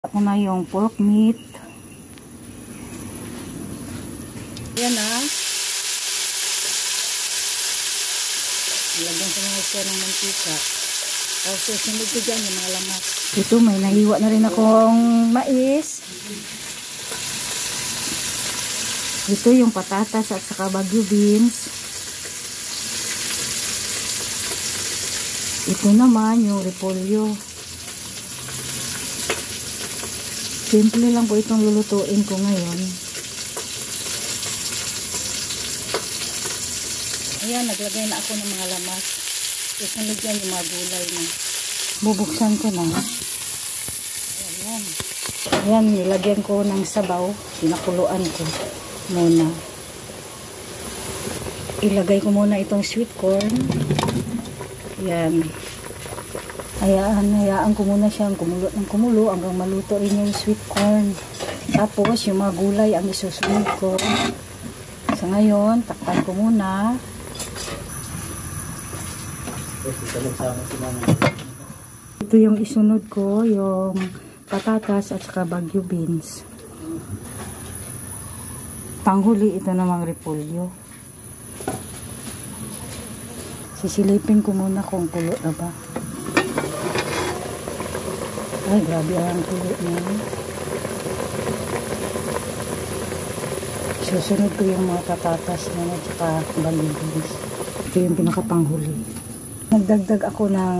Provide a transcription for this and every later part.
Ako na yung pork meat. Yan na. Ilagyan ko na siya ng mantika. Tapos susunod ko dyan yung mga lamas. Ito may nahiwa na rin akong mais. Ito yung patatas at saka Baguio beans. Ito naman yung repolyo. Simple lang po itong lulutuin ko ngayon. Ayan, naglagay na ako ng mga lamas. Susunod yan yung mga gulay na. Bubuksan ko na. Ayan. Ayan, nilagyan ko ng sabaw. Pinakuluan ko muna. Ilagay ko muna itong sweet corn. Ayan. Hayaan ko muna siyang kumulo ng kumulo hanggang maluto rin yung sweet corn. Tapos yung mga gulay ang isusunod ko. So ngayon, takpan ko muna. Ito yung isunod ko, yung patatas at saka Baguio beans. Panghuli ito namang repolyo. Sisilipin ko muna kung kulo na ba. Ay, grabe ang kulo na yun. Susunod ko yung mga patatas na at saka Baguio beans. Ito yung pinakapanghuli. Nagdagdag ako ng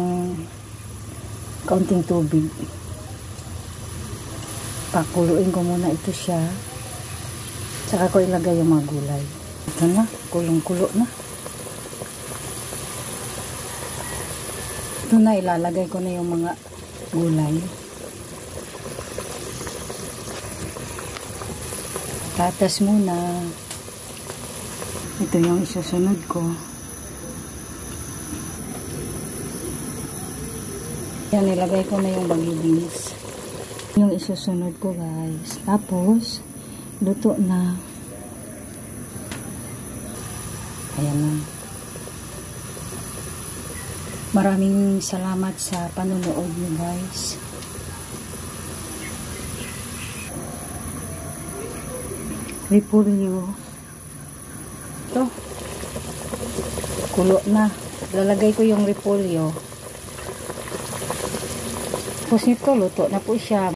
kaunting tubig. Pakuluin ko muna ito siya. Saka ko ilagay yung mga gulay. Ito na, kulong-kulo na. Ito na, ilalagay ko na yung mga gulay. Patatas muna. Ito yung isusunod ko. Yan, ilagay ko na yung Baguio beans. Yung isusunod ko, guys. Tapos, luto na. Ayan na. Maraming salamat sa panonood niyo, guys. Repolyo. Ito. Kulo na. Lalagay ko yung repolyo. Tapos nito, luto na po siya.